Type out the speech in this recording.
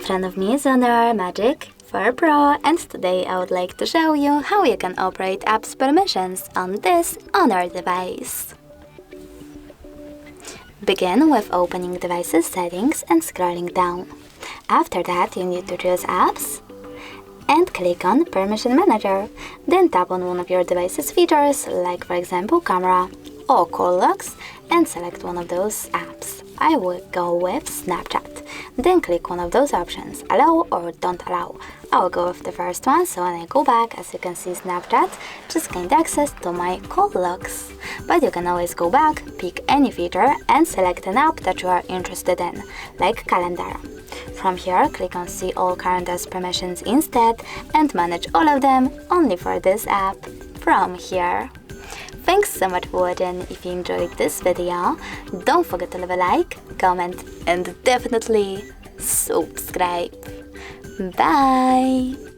In front of me is HONOR Magic4 Pro, and today I would like to show you how you can operate apps permissions on this HONOR device. Begin with opening device's settings and scrolling down. After that, you need to choose apps and click on Permission Manager. Then tap on one of your device's features, like for example camera or call logs, and select one of those apps. I will go with Snapchat. Then click one of those options, allow or don't allow. I will go with the first one, so when I go back, as you can see, Snapchat just gained access to my call logs. But you can always go back, pick any feature and select an app that you are interested in, like calendar. From here, click on See All Current Apps Permissions instead and manage all of them only for this app from here. Thanks so much for watching. If you enjoyed this video, don't forget to leave a like, comment and definitely subscribe. Bye!